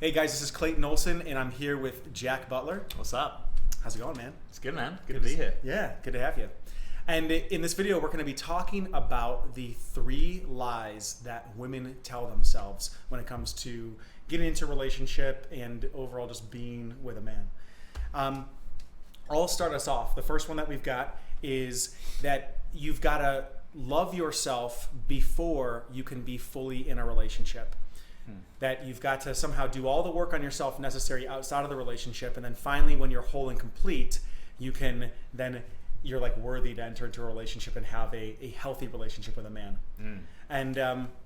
Hey guys, this is Clayton Olson, and I'm here with Jack Butler. What's up? How's it going, man? It's good, man. Good to be here. Yeah, good to have you. And in this video, we're going to be talking about the 3 lies that women tell themselves when it comes to getting into a relationship and overall just being with a man. I'll start us off. The first one that we've got is that you've got to love yourself before you can be fully in a relationship. That you've got to somehow do all the work on yourself necessary outside of the relationship, and then finally when you're whole and complete, you're like worthy to enter into a relationship and have a healthy relationship with a man. And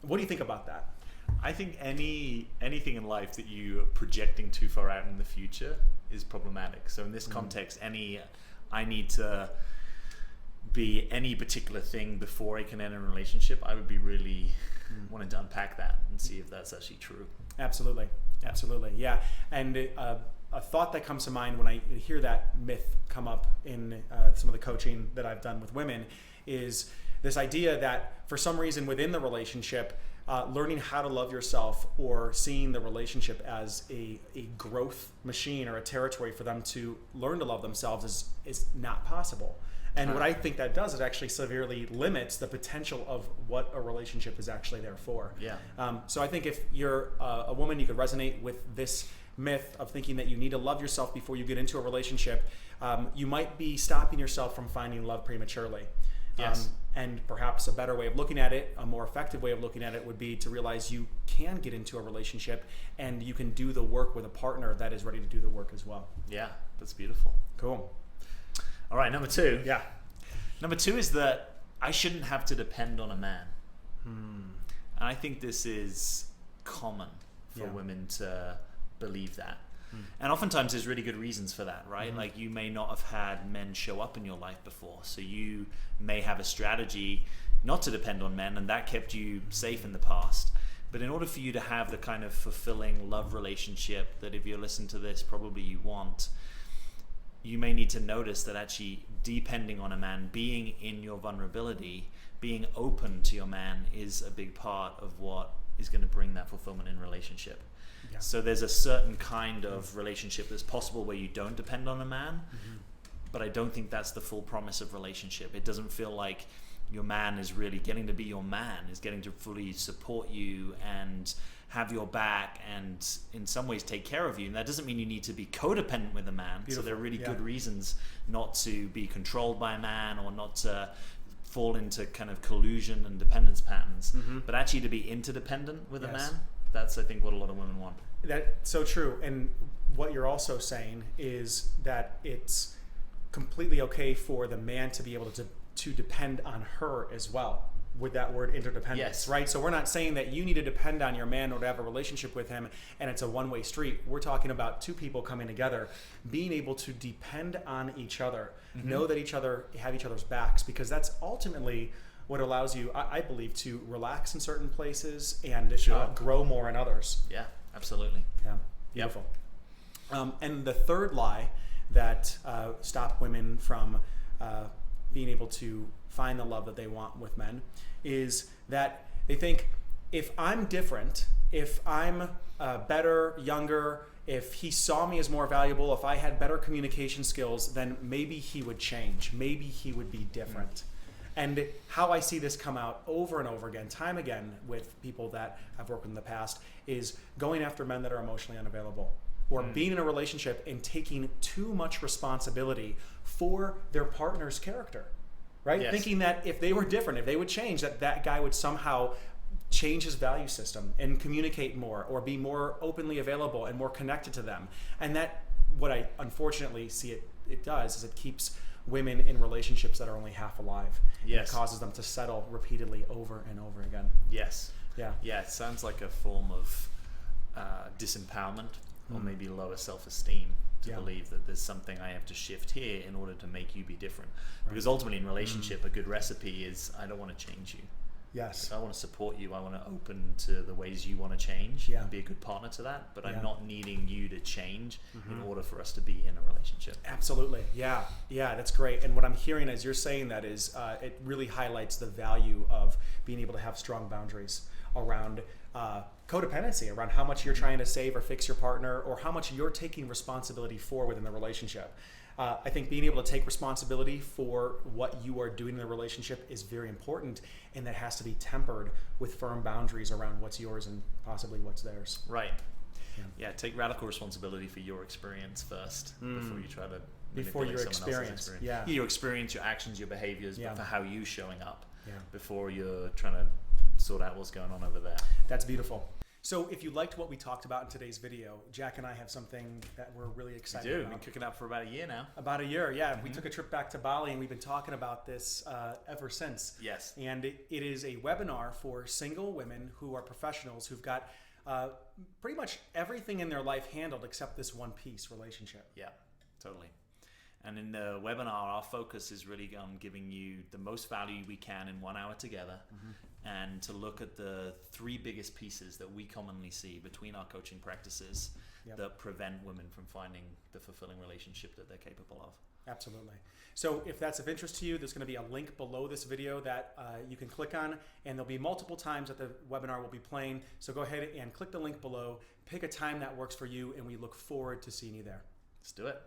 what do you think about that? I think anything in life that you are projecting too far out in the future is problematic. So in this context, I need to be any particular thing before I can enter a relationship, I would be really wanting to unpack that and see if that's actually true. Absolutely. Yeah. And a thought that comes to mind when I hear that myth come up in some of the coaching that I've done with women is this idea that for some reason within the relationship, learning how to love yourself or seeing the relationship as a growth machine or a territory for them to learn to love themselves is not possible. And what I think that does is actually severely limits the potential of what a relationship is actually there for. Yeah. So I think if you're a woman, you could resonate with this myth of thinking that you need to love yourself before you get into a relationship. You might be stopping yourself from finding love prematurely. Yes. And perhaps a better way of looking at it, a more effective way of looking at it would be to realize you can get into a relationship and you can do the work with a partner that is ready to do the work as well. Yeah, that's beautiful. Cool. All right, number 2. Yeah. Number 2 is that I shouldn't have to depend on a man. And I think this is common for women to believe that. And oftentimes there's really good reasons for that, right? Like you may not have had men show up in your life before. So you may have a strategy not to depend on men, and that kept you safe in the past. But in order for you to have the kind of fulfilling love relationship that if you listen to this, probably you want, you may need to notice that actually depending on a man, being in your vulnerability, being open to your man is a big part of what is going to bring that fulfillment in relationship. Yeah. So there's a certain kind of relationship that's possible where you don't depend on a man, but I don't think that's the full promise of relationship. It doesn't feel like your man is really getting to be your man, is getting to fully support you and have your back and in some ways take care of you. And that doesn't mean you need to be codependent with a man. Beautiful. So there are really good reasons not to be controlled by a man or not to fall into kind of collusion and dependence patterns, but actually to be interdependent with a man. That's, I think, what a lot of women want. That's so true. And what you're also saying is that it's completely okay for the man to be able to depend on her as well, with that word interdependence, right? So we're not saying that you need to depend on your man or to have a relationship with him and it's a one-way street. We're talking about 2 people coming together, being able to depend on each other, know that have each other's backs, because that's ultimately what allows you, I believe, to relax in certain places and grow more in others. Yeah, absolutely. Yeah, beautiful. And the third lie that stops women from being able to find the love that they want with men is that they think, if I'm different, if I'm better, younger, if he saw me as more valuable, if I had better communication skills, then maybe he would change. Maybe he would be different. And how I see this come out over and over again, time again, with people that I've worked with in the past, is going after men that are emotionally unavailable, or being in a relationship and taking too much responsibility for their partner's character, right? Yes. Thinking that if they were different, if they would change, that guy would somehow change his value system and communicate more or be more openly available and more connected to them. And that, what I unfortunately see it does is it keeps women in relationships that are only half alive. Yes. It causes them to settle repeatedly over and over again. Yes. Yeah. Yeah, it sounds like a form of disempowerment or maybe lower self-esteem to believe that there's something I have to shift here in order to make you be different. Because ultimately in relationship, a good recipe is, I don't want to change you. Yes. I want to support you. I want to open to the ways you want to change and be a good partner to that. But I'm not needing you to change in order for us to be in a relationship. Absolutely. Yeah. Yeah, that's great. And what I'm hearing as you're saying that is it really highlights the value of being able to have strong boundaries around codependency, around how much you're trying to save or fix your partner, or how much you're taking responsibility for within the relationship. I think being able to take responsibility for what you are doing in the relationship is very important, and that has to be tempered with firm boundaries around what's yours and possibly what's theirs. Right. Yeah, take radical responsibility for your experience first before you try to before your manipulate someone else's experience. experience. Your experience, your actions, your behaviors, but for how you showing up before you're trying to sort out what's going on over there. That's beautiful. So if you liked what we talked about in today's video, Jack and I have something that we're really excited about. We've been cooking up for about a year now. About a year, yeah. We took a trip back to Bali, and we've been talking about this ever since. Yes. And it is a webinar for single women who are professionals who've got pretty much everything in their life handled except this one piece, relationship. Yeah, totally. And in the webinar, our focus is really on giving you the most value we can in 1 hour together, and to look at the 3 biggest pieces that we commonly see between our coaching practices that prevent women from finding the fulfilling relationship that they're capable of. Absolutely. So if that's of interest to you, there's going to be a link below this video that you can click on, and there'll be multiple times that the webinar will be playing. So go ahead and click the link below, pick a time that works for you, and we look forward to seeing you there. Let's do it.